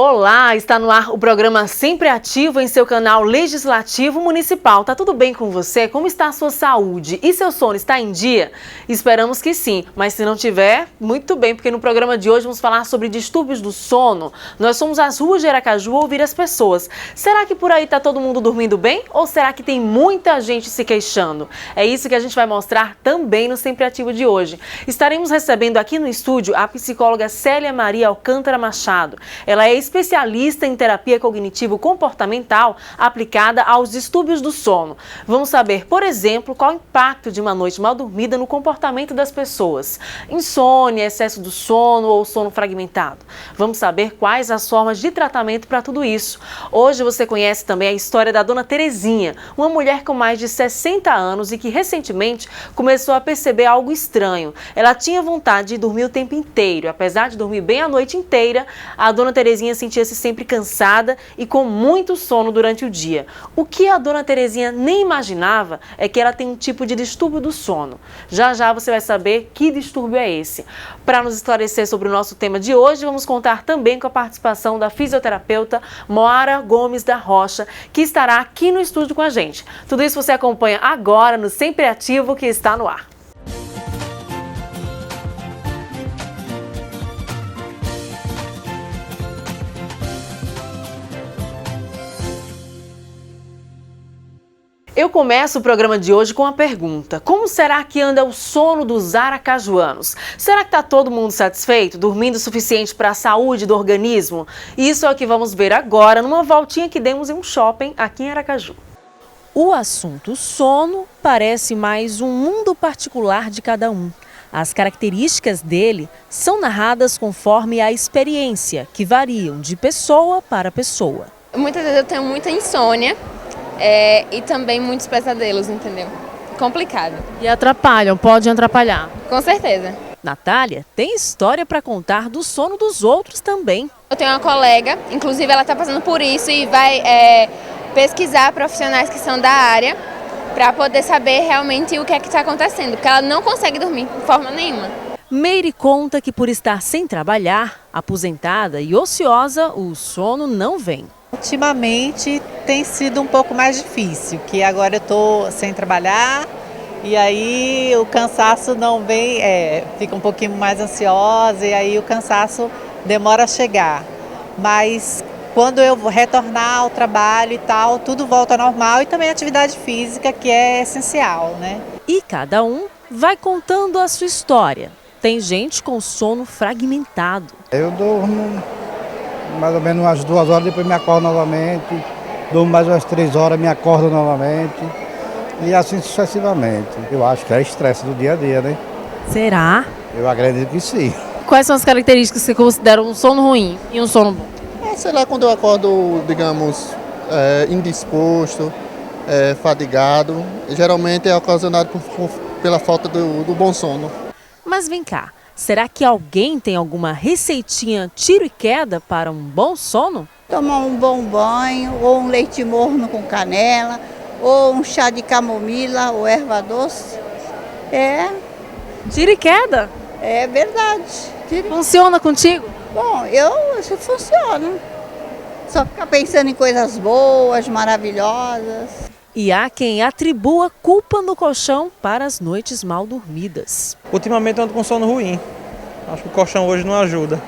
Olá, está no ar o programa Sempre Ativo em seu canal Legislativo Municipal. Tá tudo bem com você? Como está a sua saúde? E seu sono está em dia? Esperamos que sim, mas se não tiver, muito bem, porque no programa de hoje vamos falar sobre distúrbios do sono. Nós somos às ruas de Aracaju ouvir as pessoas. Será que por aí está todo mundo dormindo bem? Ou será que tem muita gente se queixando? É isso que a gente vai mostrar também no Sempre Ativo de hoje. Estaremos recebendo aqui no estúdio a psicóloga Célia Maria Alcântara Machado. Ela é especialista em terapia cognitivo-comportamental aplicada aos distúrbios do sono. Vamos saber, por exemplo, qual o impacto de uma noite mal dormida no comportamento das pessoas. Insônia, excesso do sono ou sono fragmentado. Vamos saber quais as formas de tratamento para tudo isso. Hoje você conhece também a história da dona Terezinha, uma mulher com mais de 60 anos e que recentemente começou a perceber algo estranho. Ela tinha vontade de dormir o tempo inteiro. Apesar de dormir bem a noite inteira, a dona Terezinha sentia-se sempre cansada e com muito sono durante o dia. O que a dona Terezinha nem imaginava é que ela tem um tipo de distúrbio do sono. Já já você vai saber que distúrbio é esse. Para nos esclarecer sobre o nosso tema de hoje, vamos contar também com a participação da fisioterapeuta Moara Gomes da Rocha, que estará aqui no estúdio com a gente. Tudo isso você acompanha agora no Sempre Ativo, que está no ar. Eu começo o programa de hoje com uma pergunta. Como será que anda o sono dos aracajuanos? Será que está todo mundo satisfeito, dormindo o suficiente para a saúde do organismo? Isso é o que vamos ver agora numa voltinha que demos em um shopping aqui em Aracaju. O assunto sono parece mais um mundo particular de cada um. As características dele são narradas conforme a experiência, que variam de pessoa para pessoa. Muitas vezes eu tenho muita insônia. E também muitos pesadelos, entendeu? Complicado. E atrapalham, podem atrapalhar. Com certeza. Natália tem história para contar do sono dos outros também. Eu tenho uma colega, inclusive ela está passando por isso e vai pesquisar profissionais que são da área para poder saber realmente o que é que está acontecendo, porque ela não consegue dormir de forma nenhuma. Meire conta que por estar sem trabalhar, aposentada e ociosa, o sono não vem. Ultimamente tem sido um pouco mais difícil, que agora eu estou sem trabalhar e aí o cansaço não vem, fica um pouquinho mais ansiosa e aí o cansaço demora a chegar. Mas quando eu vou retornar ao trabalho e tal, tudo volta ao normal e também a atividade física, que é essencial, né? E cada um vai contando a sua história. Tem gente com sono fragmentado. Eu durmo mais ou menos umas 2 horas, depois me acordo novamente, durmo mais umas 3 horas, me acordo novamente e assim sucessivamente. Eu acho que é estresse do dia a dia, né? Será? Eu acredito que sim. Quais são as características que você considera um sono ruim e um sono bom? Sei lá, quando eu acordo, digamos, indisposto, fadigado, geralmente é ocasionado pela falta do bom sono. Mas vem cá. Será que alguém tem alguma receitinha tiro e queda para um bom sono? Tomar um bom banho, ou um leite morno com canela, ou um chá de camomila ou erva doce. Tiro e queda? É verdade. Funciona contigo? Bom, isso funciona. Só ficar pensando em coisas boas, maravilhosas. E há quem atribua culpa no colchão para as noites mal dormidas. Ultimamente eu ando com sono ruim. Acho que o colchão hoje não ajuda.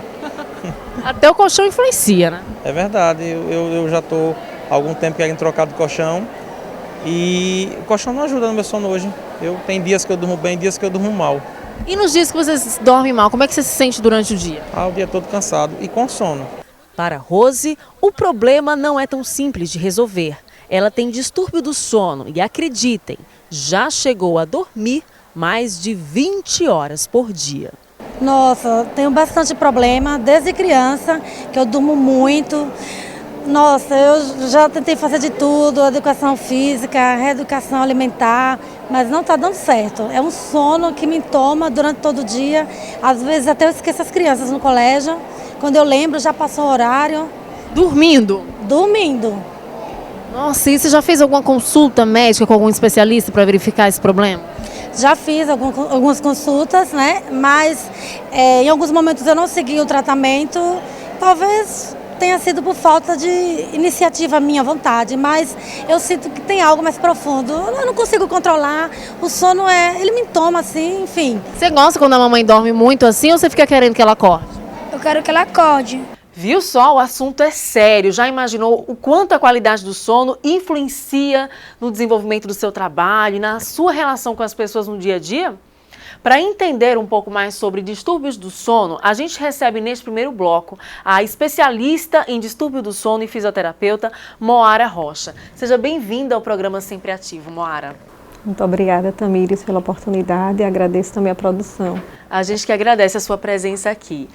Até o colchão influencia, né? É verdade, eu já estou há algum tempo querendo trocar de colchão e o colchão não ajuda no meu sono hoje. Tem dias que eu durmo bem, dias que eu durmo mal. E nos dias que você dorme mal, como é que você se sente durante o dia? O dia todo cansado e com sono. Para Rose, o problema não é tão simples de resolver. Ela tem distúrbio do sono e, acreditem, já chegou a dormir mais de 20 horas por dia. Nossa, tenho bastante problema desde criança, que eu durmo muito. Nossa, eu já tentei fazer de tudo, educação física, reeducação alimentar, mas não está dando certo. É um sono que me toma durante todo o dia. Às vezes até eu esqueço as crianças no colégio. Quando eu lembro, já passou o horário. Dormindo? Dormindo. Nossa, e você já fez alguma consulta médica com algum especialista para verificar esse problema? Já fiz algumas consultas, né? Mas em alguns momentos eu não segui o tratamento. Talvez tenha sido por falta de iniciativa minha, vontade, mas eu sinto que tem algo mais profundo. Eu não consigo controlar, o sono ele me toma assim, enfim. Você gosta quando a mamãe dorme muito assim ou você fica querendo que ela acorde? Eu quero que ela acorde. Viu só? O assunto é sério. Já imaginou o quanto a qualidade do sono influencia no desenvolvimento do seu trabalho e na sua relação com as pessoas no dia a dia? Para entender um pouco mais sobre distúrbios do sono, a gente recebe neste primeiro bloco a especialista em distúrbio do sono e fisioterapeuta Moara Rocha. Seja bem-vinda ao programa Sempre Ativo, Moara. Muito obrigada, Tamires, pela oportunidade e agradeço também a produção. A gente que agradece a sua presença aqui.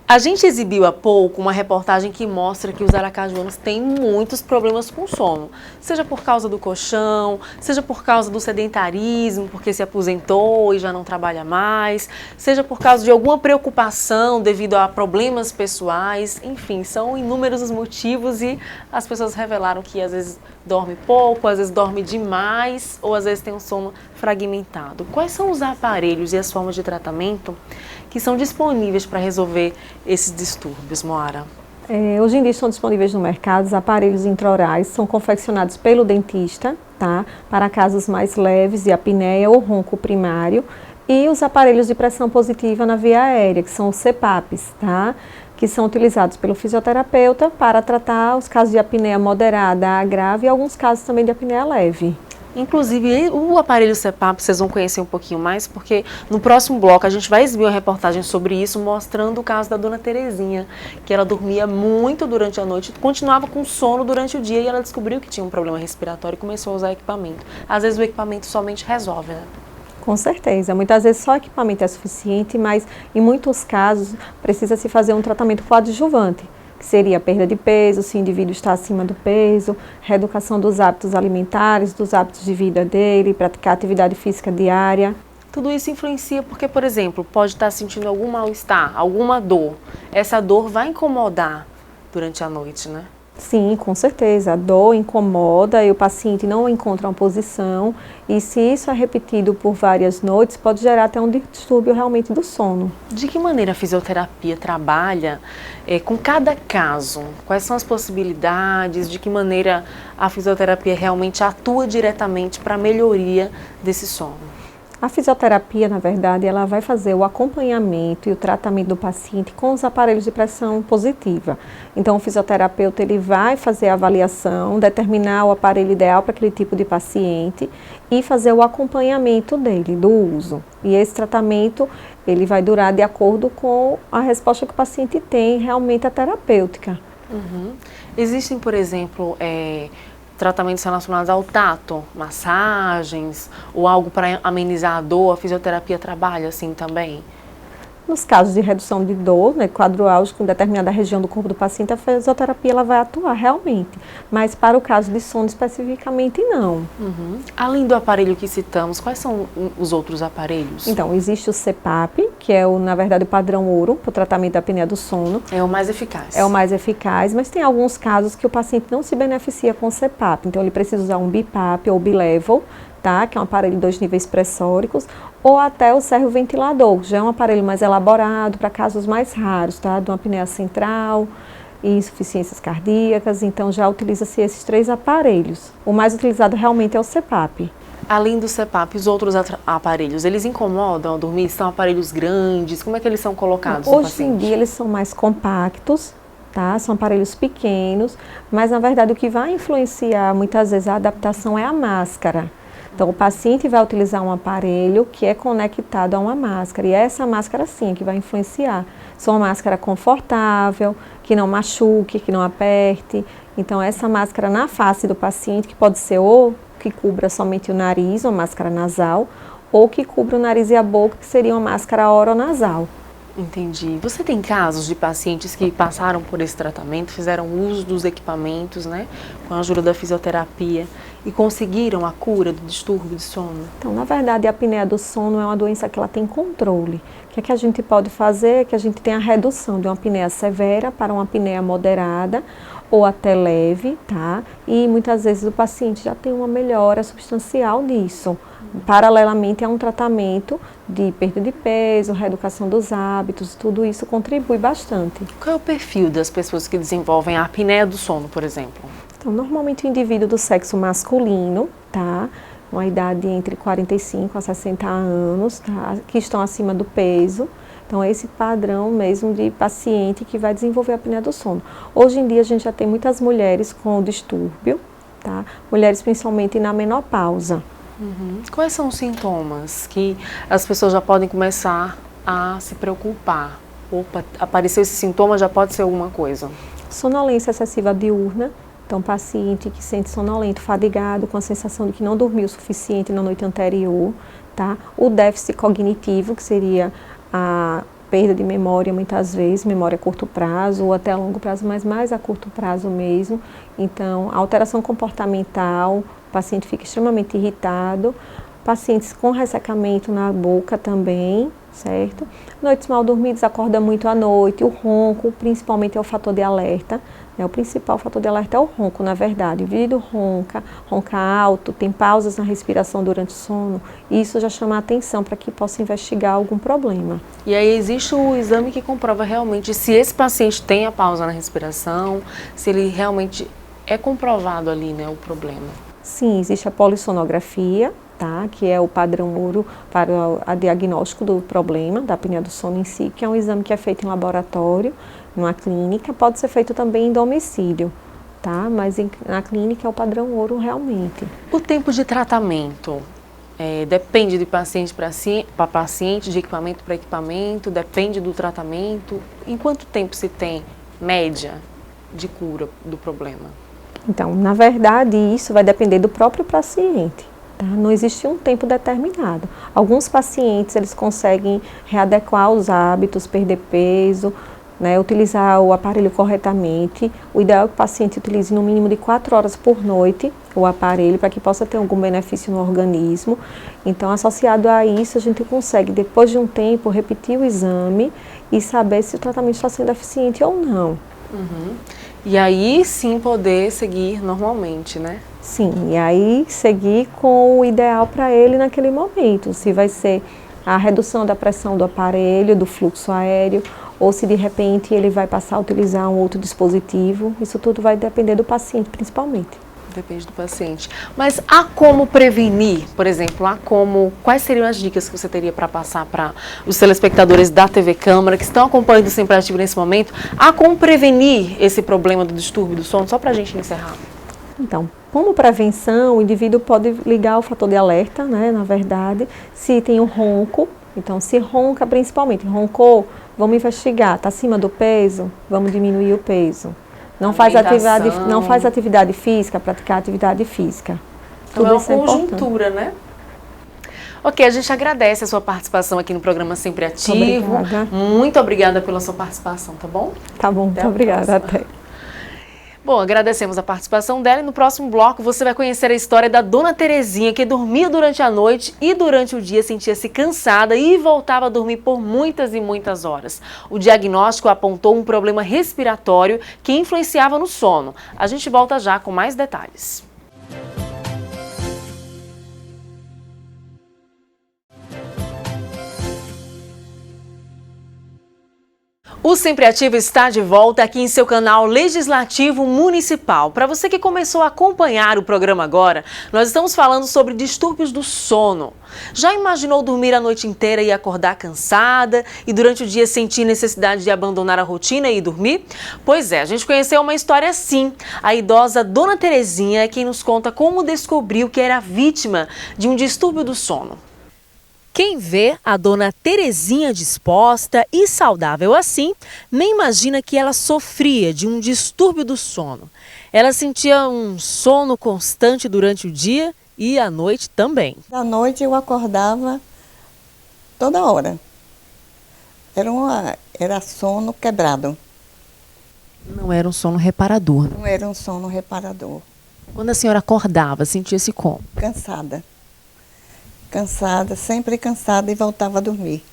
A gente exibiu há pouco uma reportagem que mostra que os aracajuanos têm muitos problemas com sono. Seja por causa do colchão, seja por causa do sedentarismo, porque se aposentou e já não trabalha mais, seja por causa de alguma preocupação devido a problemas pessoais. Enfim, são inúmeros os motivos e as pessoas revelaram que às vezes dorme pouco, às vezes dorme demais ou às vezes tem um sono fragmentado. Quais são os aparelhos e as formas de tratamento que são disponíveis para resolver esses distúrbios, Moara? Hoje em dia estão disponíveis no mercado os aparelhos intraorais, são confeccionados pelo dentista, tá? Para casos mais leves de apneia ou ronco primário, e os aparelhos de pressão positiva na via aérea, que são os CPAPs, tá? Que são utilizados pelo fisioterapeuta para tratar os casos de apneia moderada a grave e alguns casos também de apneia leve. Inclusive, o aparelho CPAP vocês vão conhecer um pouquinho mais, porque no próximo bloco a gente vai exibir uma reportagem sobre isso, mostrando o caso da dona Terezinha, que ela dormia muito durante a noite, continuava com sono durante o dia e ela descobriu que tinha um problema respiratório e começou a usar equipamento. Às vezes o equipamento somente resolve, né? Com certeza, muitas vezes só equipamento é suficiente, mas em muitos casos precisa se fazer um tratamento coadjuvante, que seria a perda de peso, se o indivíduo está acima do peso, reeducação dos hábitos alimentares, dos hábitos de vida dele, praticar atividade física diária. Tudo isso influencia porque, por exemplo, pode estar sentindo algum mal-estar, alguma dor. Essa dor vai incomodar durante a noite, né? Sim, com certeza. A dor incomoda e o paciente não encontra uma posição e se isso é repetido por várias noites, pode gerar até um distúrbio realmente do sono. De que maneira a fisioterapia trabalha com cada caso? Quais são as possibilidades? De que maneira a fisioterapia realmente atua diretamente para a melhoria desse sono? A fisioterapia, na verdade, ela vai fazer o acompanhamento e o tratamento do paciente com os aparelhos de pressão positiva. Então, o fisioterapeuta ele vai fazer a avaliação, determinar o aparelho ideal para aquele tipo de paciente e fazer o acompanhamento dele, do uso. E esse tratamento, ele vai durar de acordo com a resposta que o paciente tem, realmente a terapêutica. Uhum. Existem, por exemplo, tratamentos relacionados ao tato, massagens ou algo para amenizar a dor, a fisioterapia trabalha assim também? Nos casos de redução de dor, né, quadro álgico em determinada região do corpo do paciente, a fisioterapia ela vai atuar realmente, mas para o caso de sono especificamente não. Uhum. Além do aparelho que citamos, quais são os outros aparelhos? Então, existe o CPAP, que é na verdade o padrão ouro para o tratamento da apneia do sono. É o mais eficaz. É o mais eficaz, mas tem alguns casos que o paciente não se beneficia com o CPAP, então ele precisa usar um BiPAP ou bilevel, tá? Que é um aparelho de 2 níveis pressóricos, ou até o servo-ventilador, que já é um aparelho mais elaborado para casos mais raros, tá? De uma apneia central e insuficiências cardíacas, então já utiliza-se esses 3 aparelhos. O mais utilizado realmente é o CPAP. Além do CPAP, os outros aparelhos, eles incomodam ao dormir? São aparelhos grandes? Como é que eles são colocados no paciente? Hoje em dia eles são mais compactos, tá? São aparelhos pequenos, mas na verdade o que vai influenciar muitas vezes a adaptação é a máscara. Então, o paciente vai utilizar um aparelho que é conectado a uma máscara, e é essa máscara sim que vai influenciar. Só uma máscara confortável, que não machuque, que não aperte. Então, essa máscara na face do paciente, que pode ser ou que cubra somente o nariz, uma máscara nasal, ou que cubra o nariz e a boca, que seria uma máscara oronasal. Entendi. Você tem casos de pacientes que passaram por esse tratamento, fizeram uso dos equipamentos, né, com a ajuda da fisioterapia e conseguiram a cura do distúrbio de sono? Então, na verdade, a apneia do sono é uma doença que ela tem controle. O que é que a gente pode fazer? É que a gente tem a redução de uma apneia severa para uma apneia moderada ou até leve, tá? E muitas vezes o paciente já tem uma melhora substancial disso. paralelamente a um tratamento de perda de peso, reeducação dos hábitos, tudo isso contribui bastante. Qual é o perfil das pessoas que desenvolvem a apneia do sono, por exemplo? Então, normalmente o indivíduo do sexo masculino, tá? Uma idade entre 45 a 60 anos, tá? Que estão acima do peso. Então, é esse padrão mesmo de paciente que vai desenvolver a apneia do sono. Hoje em dia, a gente já tem muitas mulheres com distúrbio, tá? Mulheres principalmente na menopausa. Quais são os sintomas que as pessoas já podem começar a se preocupar? Opa, apareceu esse sintoma, já pode ser alguma coisa. Sonolência excessiva diurna. Então, paciente que sente sonolento, fadigado, com a sensação de que não dormiu o suficiente na noite anterior, tá? O déficit cognitivo, que seria a perda de memória, muitas vezes, memória a curto prazo ou até a longo prazo, mas mais a curto prazo mesmo. Então, a alteração comportamental, o paciente fica extremamente irritado, pacientes com ressecamento na boca também, certo? Noites mal dormidas, acorda muito à noite, o ronco, principalmente é o fator de alerta. O principal fator de alerta é o ronco, na verdade. O indivíduo ronca alto, tem pausas na respiração durante o sono, e isso já chama a atenção para que possa investigar algum problema. E aí existe o exame que comprova realmente se esse paciente tem a pausa na respiração, se ele realmente é comprovado ali, né, o problema. Sim, existe a polissonografia, tá, que é o padrão ouro para o diagnóstico do problema, da apneia do sono em si, que é um exame que é feito em laboratório, numa clínica, pode ser feito também em domicílio, tá? Mas na clínica é o padrão ouro realmente. O tempo de tratamento depende de paciente para paciente, de equipamento para equipamento, depende do tratamento. Em quanto tempo se tem média de cura do problema? Então, na verdade, isso vai depender do próprio paciente. Tá? Não existe um tempo determinado. Alguns pacientes, eles conseguem readequar os hábitos, perder peso, né, utilizar o aparelho corretamente. O ideal é que o paciente utilize no mínimo de 4 horas por noite o aparelho para que possa ter algum benefício no organismo. Então, associado a isso, a gente consegue, depois de um tempo, repetir o exame e saber se o tratamento está sendo eficiente ou não. E aí sim poder seguir normalmente, né? Sim, e aí seguir com o ideal para ele naquele momento. Se vai ser a redução da pressão do aparelho, do fluxo aéreo, ou se de repente ele vai passar a utilizar um outro dispositivo. Isso tudo vai depender do paciente, principalmente. Depende do paciente. Mas há como prevenir, por exemplo, quais seriam as dicas que você teria para passar para os telespectadores da TV Câmara que estão acompanhando o Sempre Ativo nesse momento? Há como prevenir esse problema do distúrbio do sono? Só para a gente encerrar. Então, como prevenção, o indivíduo pode ligar o fator de alerta, né, na verdade, se tem um ronco. Então, se ronca principalmente, roncou, vamos investigar, está acima do não vamos diminuir o peso. Não faz atividade física, praticar atividade física. Então é uma conjuntura, né? Ok, a gente agradece a sua participação aqui no programa Sempre Ativo. Obrigada. Muito obrigada pela sua participação, tá bom? Tá bom, muito obrigada. Até. Bom, agradecemos a participação dela e no próximo bloco você vai conhecer a história da Dona Terezinha, que dormia durante a noite e durante o dia sentia-se cansada e voltava a dormir por muitas e muitas horas. O diagnóstico apontou um problema respiratório que influenciava no sono. A gente volta já com mais detalhes. O Sempre Ativo está de volta aqui em seu canal Legislativo Municipal. Para você que começou a acompanhar o programa agora, nós estamos falando sobre distúrbios do sono. Já imaginou dormir a noite inteira e acordar cansada e durante o dia sentir necessidade de abandonar a rotina e ir dormir? Pois é, a gente conheceu uma história assim. A idosa Dona Terezinha é quem nos conta como descobriu que era vítima de um distúrbio do sono. Quem vê a Dona Terezinha disposta e saudável assim, nem imagina que ela sofria de um distúrbio do sono. Ela sentia um sono constante durante o dia e à noite também. À noite eu acordava toda hora. Era sono quebrado. Não era um sono reparador. Não era um sono reparador. Quando a senhora acordava, sentia-se como? Cansada. Cansada, sempre cansada e voltava a dormir.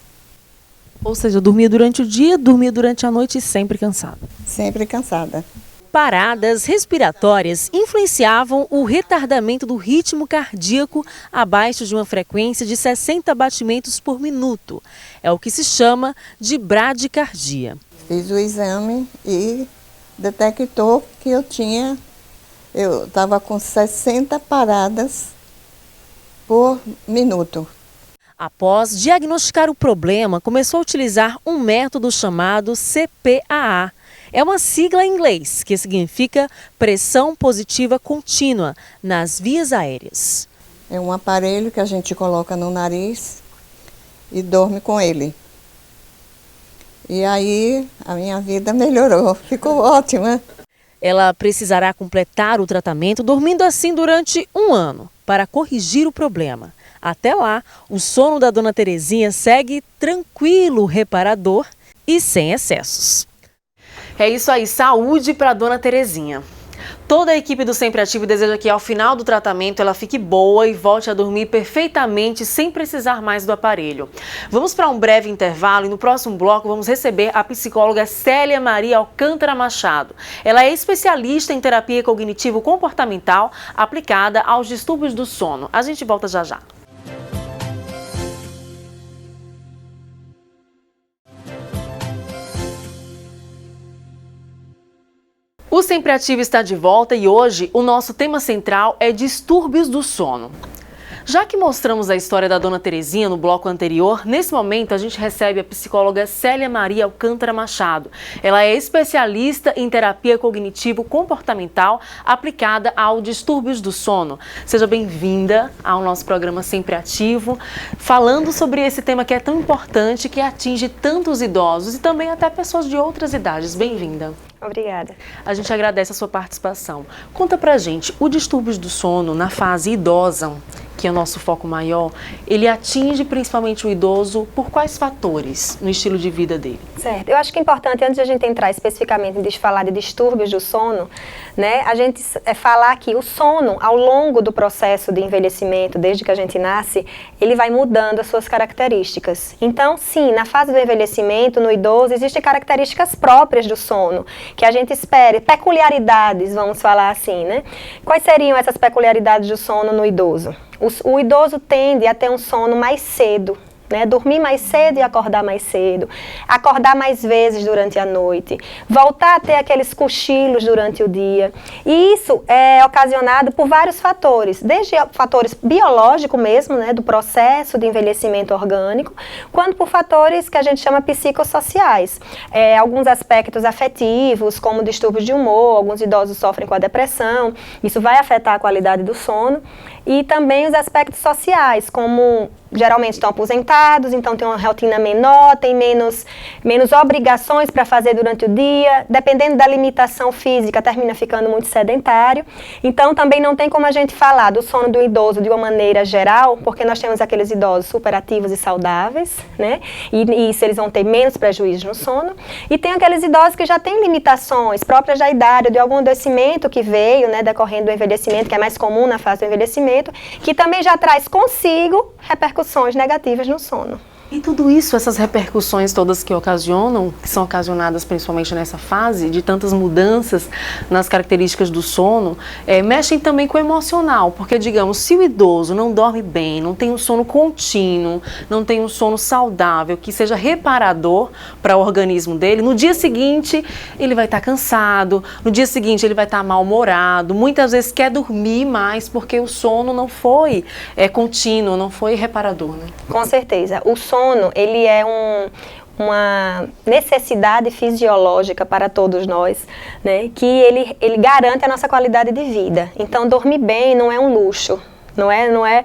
Ou seja, dormia durante o dia, dormia durante a noite e sempre cansada. Sempre cansada. Paradas respiratórias influenciavam o retardamento do ritmo cardíaco abaixo de uma frequência de 60 batimentos por minuto. É o que se chama de bradicardia. Fiz o exame e detectou que eu estava com 60 paradas por minuto. Após diagnosticar o problema, começou a utilizar um método chamado CPAA. É uma sigla em inglês que significa pressão positiva contínua nas vias aéreas. É um aparelho que a gente coloca no nariz e dorme com ele. E aí a minha vida melhorou, ficou ótima. Ela precisará completar o tratamento dormindo assim durante 1 ano para corrigir o problema. Até lá, o sono da Dona Terezinha segue tranquilo, reparador e sem excessos. É isso aí, saúde para Dona Terezinha. Toda a equipe do Sempre Ativo deseja que ao final do tratamento ela fique boa e volte a dormir perfeitamente sem precisar mais do aparelho. Vamos para um breve intervalo e no próximo bloco vamos receber a psicóloga Célia Maria Alcântara Machado. Ela é especialista em terapia cognitivo-comportamental aplicada aos distúrbios do sono. A gente volta já já. O Sempre Ativo está de volta e hoje o nosso tema central é distúrbios do sono. Já que mostramos a história da Dona Terezinha no bloco anterior, nesse momento a gente recebe a psicóloga Célia Maria Alcântara Machado. Ela é especialista em terapia cognitivo-comportamental aplicada aos distúrbios do sono. Seja bem-vinda ao nosso programa Sempre Ativo, falando sobre esse tema que é tão importante, que atinge tantos idosos e também até pessoas de outras idades. Bem-vinda. Obrigada. A gente agradece a sua participação. Conta pra gente, o distúrbios do sono na fase idosa, que é o nosso foco maior, ele atinge principalmente o idoso por quais fatores no estilo de vida dele? Certo. Eu acho que é importante, antes de a gente entrar especificamente em falar de distúrbios do sono, né, a gente falar que o sono, ao longo do processo de envelhecimento, desde que a gente nasce, ele vai mudando as suas características. Então, sim, na fase do envelhecimento, no idoso, existem características próprias do sono, que a gente espera, peculiaridades, vamos falar assim, né? Quais seriam essas peculiaridades do sono no idoso? O idoso tende a ter um sono mais cedo, né? Dormir mais cedo e acordar mais cedo, acordar mais vezes durante a noite, voltar a ter aqueles cochilos durante o dia. E isso é ocasionado por vários fatores, desde fatores biológicos mesmo, né, do processo de envelhecimento orgânico, quanto por fatores que a gente chama psicossociais. Alguns aspectos afetivos, como distúrbios de humor, alguns idosos sofrem com a depressão, isso vai afetar a qualidade do sono. E também os aspectos sociais, como geralmente estão aposentados, então tem uma rotina menor, tem menos obrigações para fazer durante o dia, dependendo da limitação física, termina ficando muito sedentário. Então também não tem como a gente falar do sono do idoso de uma maneira geral, porque nós temos aqueles idosos superativos e saudáveis, né? E isso eles vão ter menos prejuízo no sono. E tem aqueles idosos que já têm limitações próprias da idade, de algum adoecimento que veio, né, decorrendo do envelhecimento, que é mais comum na fase do envelhecimento, que também já traz consigo repercussões negativas no sono. E tudo isso, essas repercussões todas que são ocasionadas principalmente nessa fase, de tantas mudanças nas características do sono, mexem também com o emocional, porque, digamos, se o idoso não dorme bem, não tem um sono contínuo, não tem um sono saudável, que seja reparador para o organismo dele, no dia seguinte ele vai estar cansado, no dia seguinte ele vai estar mal-humorado, muitas vezes quer dormir mais porque o sono não foi contínuo, não foi reparador, né? Com certeza. O sono, ele é uma necessidade fisiológica para todos nós, né? Que ele garante a nossa qualidade de vida. Então, dormir bem não é um luxo. Não é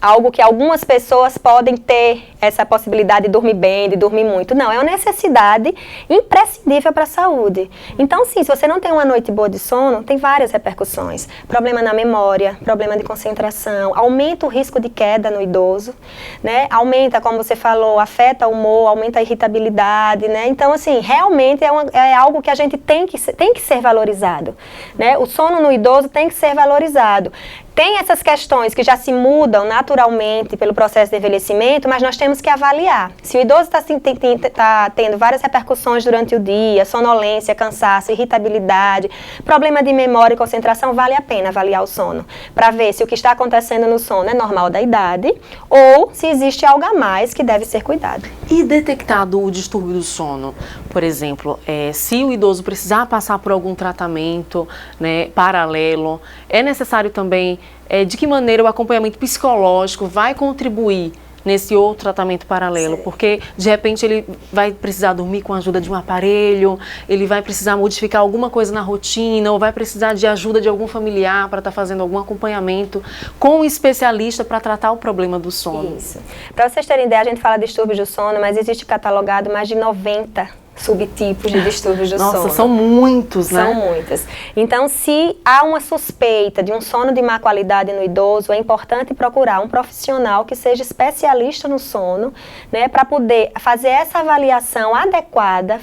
algo que algumas pessoas podem ter essa possibilidade de dormir bem, de dormir muito. Não, é uma necessidade imprescindível para a saúde. Então, sim, se você não tem uma noite boa de sono, tem várias repercussões. Problema na memória, problema de concentração, aumenta o risco de queda no idoso, né? Aumenta, como você falou, afeta o humor, aumenta a irritabilidade, né? Então, assim, realmente é algo que a gente tem que ser valorizado, né? O sono no idoso tem que ser valorizado. tem essas questões que já se mudam naturalmente pelo processo de envelhecimento, mas nós temos que avaliar. Se o idoso está tendo várias repercussões durante o dia, sonolência, cansaço, irritabilidade, problema de memória e concentração, vale a pena avaliar o sono, para ver se o que está acontecendo no sono é normal da idade ou se existe algo a mais que deve ser cuidado. E detectado o distúrbio do sono, por exemplo, se o idoso precisar passar por algum tratamento, né, paralelo, é necessário também, de que maneira o acompanhamento psicológico vai contribuir nesse outro tratamento paralelo? Porque, de repente, ele vai precisar dormir com a ajuda de um aparelho, ele vai precisar modificar alguma coisa na rotina, ou vai precisar de ajuda de algum familiar para estar fazendo algum acompanhamento com um especialista para tratar o problema do sono. Isso. Para vocês terem ideia, a gente fala de distúrbios do sono, mas existe catalogado mais de 90 subtipos de distúrbios do sono. Nossa, são muitos, né? São muitos. Então, se há uma suspeita de um sono de má qualidade no idoso, é importante procurar um profissional que seja especialista no sono, né, para poder fazer essa avaliação adequada,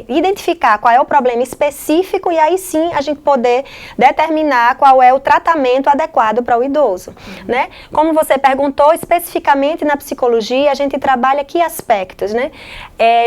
identificar qual é o problema específico e aí sim a gente poder determinar qual é o tratamento adequado para o idoso, né? Como você perguntou, especificamente na psicologia, a gente trabalha que aspectos, né?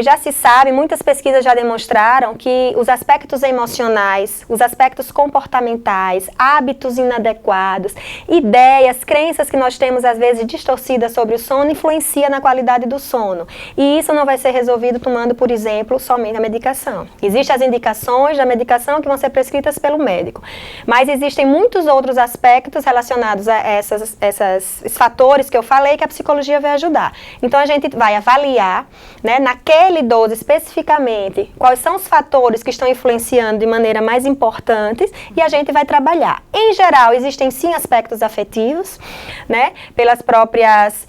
Já se sabe, muitas pesquisas já demonstraram que os aspectos emocionais, os aspectos comportamentais, hábitos inadequados, ideias, crenças que nós temos às vezes distorcidas sobre o sono, influencia na qualidade do sono. E isso não vai ser resolvido tomando, por exemplo, somente a medicação. Existem as indicações da medicação que vão ser prescritas pelo médico, mas existem muitos outros aspectos relacionados a esses fatores que eu falei que a psicologia vai ajudar. Então a gente vai avaliar, né, naquele idoso especificamente, quais são os fatores que estão influenciando de maneira mais importante e a gente vai trabalhar. Em geral, existem sim aspectos afetivos, né, pelas próprias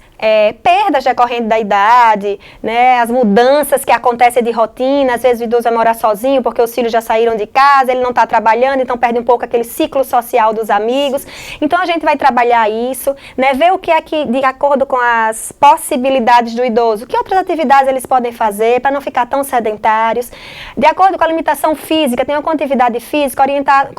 perdas decorrentes da idade, né, as mudanças que acontecem de rotina, às vezes o idoso vai morar sozinho porque os filhos já saíram de casa, ele não está trabalhando, então perde um pouco aquele ciclo social dos amigos. Então a gente vai trabalhar isso, né, ver o que é que, de acordo com as possibilidades do idoso, que outras atividades eles podem fazer para não ficar tão sedentários. De acordo com a limitação física, tem alguma atividade física, orientar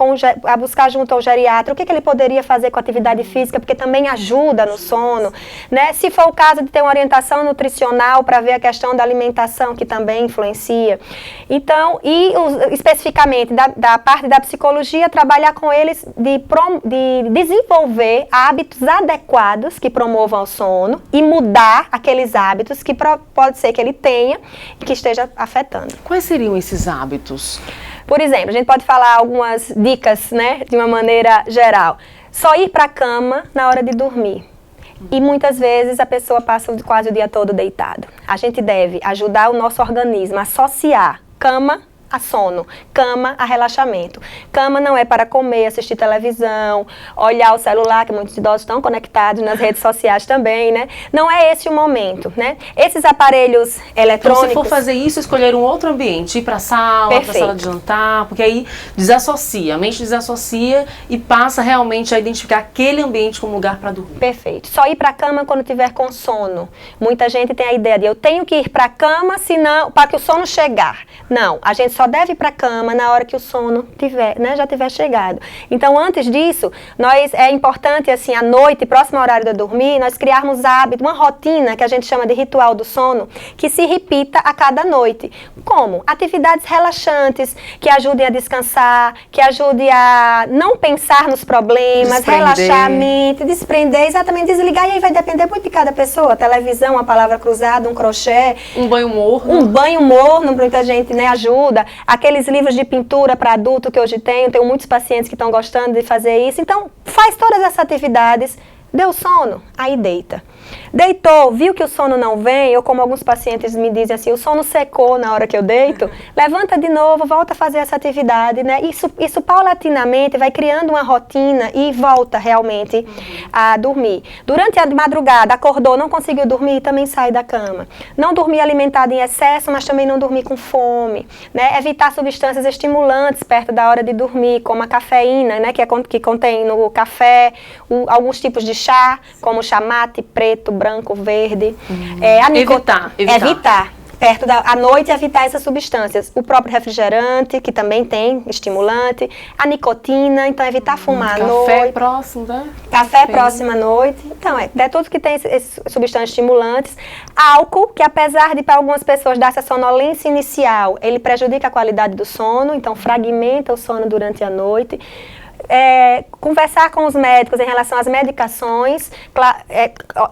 a buscar junto ao geriatra o que ele poderia fazer com a atividade física, porque também ajuda no sono, né? Se for o caso de ter uma orientação nutricional para ver a questão da alimentação, que também influencia. Então, especificamente da parte da psicologia, trabalhar com eles de desenvolver hábitos adequados que promovam o sono e mudar aqueles hábitos que pode ser que ele tenha e que esteja afetando. Quais seriam esses hábitos? Por exemplo, a gente pode falar algumas dicas, né, de uma maneira geral. Só ir para a cama na hora de dormir. E muitas vezes a pessoa passa quase o dia todo deitado. A gente deve ajudar o nosso organismo a associar cama a sono, cama a relaxamento. Cama não é para comer, assistir televisão, olhar o celular, que muitos idosos estão conectados nas redes sociais também, né? Não é esse o momento, né? Esses aparelhos eletrônicos... Então, se for fazer isso, escolher um outro ambiente, ir para a sala, para a sala de jantar, porque aí desassocia, a mente desassocia e passa realmente a identificar aquele ambiente como lugar para dormir. Perfeito. Só ir para a cama quando tiver com sono. Muita gente tem a ideia de eu tenho que ir para a cama para que o sono chegar. Não, a gente só deve ir para a cama na hora que o sono já tiver chegado. Então, antes disso, é importante, assim, à noite, próximo ao horário de dormir, nós criarmos hábito, uma rotina que a gente chama de ritual do sono, que se repita a cada noite. Como? Atividades relaxantes, que ajudem a descansar, que ajudem a não pensar nos problemas, relaxar a mente, desprender, exatamente, desligar, e aí vai depender muito de cada pessoa. Televisão, uma palavra cruzada, um crochê. Um banho morno. Um banho morno, muita gente, né, ajuda. Aqueles livros de pintura para adulto que hoje tenho muitos pacientes que estão gostando de fazer isso. Então, faz todas essas atividades, deu sono, aí deita. Deitou, viu que o sono não vem, ou como alguns pacientes me dizem assim, o sono secou na hora que eu deito, levanta de novo, volta a fazer essa atividade, né? Isso paulatinamente vai criando uma rotina e volta realmente a dormir. Durante a madrugada, acordou, não conseguiu dormir, também sai da cama. Não dormir alimentado em excesso, mas também não dormir com fome, né? Evitar substâncias estimulantes perto da hora de dormir, como a cafeína, né? Que contém no café, alguns tipos de chá, como chá mate, preto, branco, verde. Evitar. perto à noite, evitar essas substâncias. O próprio refrigerante, que também tem estimulante, a nicotina, então evitar fumar à noite. Café próximo, né? Café próximo à noite. Então, tudo que tem esses substâncias estimulantes. Álcool, que apesar de para algumas pessoas dar essa sonolência inicial, ele prejudica a qualidade do sono, então fragmenta o sono durante a noite. Conversar com os médicos em relação às medicações,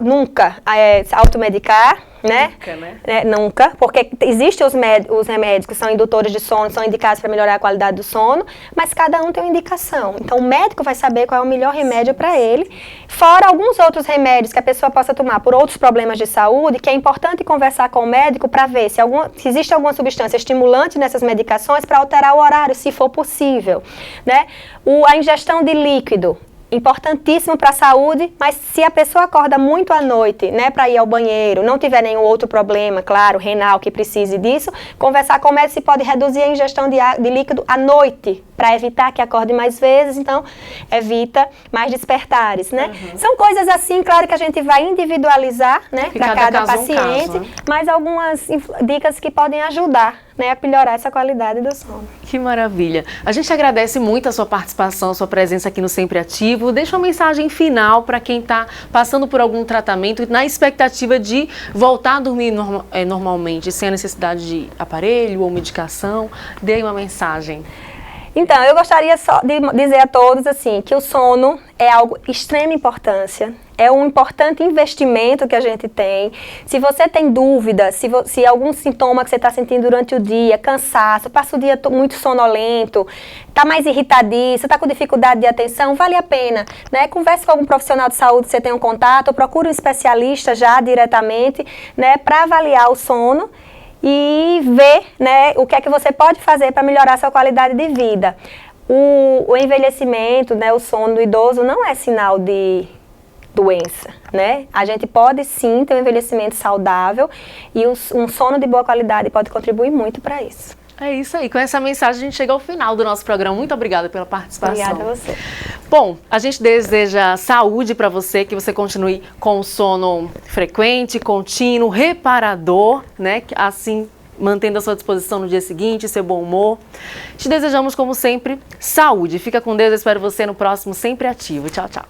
nunca se automedicar, né? Nunca, né? Nunca, porque existem os remédios que são indutores de sono, são indicados para melhorar a qualidade do sono, mas cada um tem uma indicação. Então, o médico vai saber qual é o melhor remédio para ele, fora alguns outros remédios que a pessoa possa tomar por outros problemas de saúde, que é importante conversar com o médico para ver se existe alguma substância estimulante nessas medicações para alterar o horário, se for possível, né? A ingestão de líquido, importantíssimo para a saúde, mas se a pessoa acorda muito à noite, né, para ir ao banheiro, não tiver nenhum outro problema, claro, renal que precise disso, conversar com o médico se pode reduzir a ingestão de líquido à noite, para evitar que acorde mais vezes, então evita mais despertares, né? São coisas assim, claro que a gente vai individualizar, né, para cada paciente, mas algumas dicas que podem ajudar, né, a melhorar essa qualidade do sono. Que maravilha. A gente agradece muito a sua participação, a sua presença aqui no Sempre Ativo. Deixa uma mensagem final para quem está passando por algum tratamento na expectativa de voltar a dormir normalmente, sem a necessidade de aparelho ou medicação. Dê uma mensagem. Então, eu gostaria só de dizer a todos assim, que o sono é algo de extrema importância, é um importante investimento que a gente tem. Se você tem dúvida, se algum sintoma que você está sentindo durante o dia, cansaço, passa o dia muito sonolento, está mais irritadiço, está com dificuldade de atenção, vale a pena, né? Converse com algum profissional de saúde, você tem um contato, procure um especialista já diretamente, né, para avaliar o sono e ver, né, o que é que você pode fazer para melhorar a sua qualidade de vida. O envelhecimento, né, o sono do idoso não é sinal de doença, né? A gente pode sim ter um envelhecimento saudável e um sono de boa qualidade pode contribuir muito para isso. É isso aí. Com essa mensagem a gente chega ao final do nosso programa. Muito obrigada pela participação. Obrigada a você. Bom, a gente deseja saúde para você, que você continue com o sono frequente, contínuo, reparador, né? Assim, mantendo a sua disposição no dia seguinte, seu bom humor. Te desejamos, como sempre, saúde. Fica com Deus. Eu espero você no próximo Sempre Ativo. Tchau, tchau.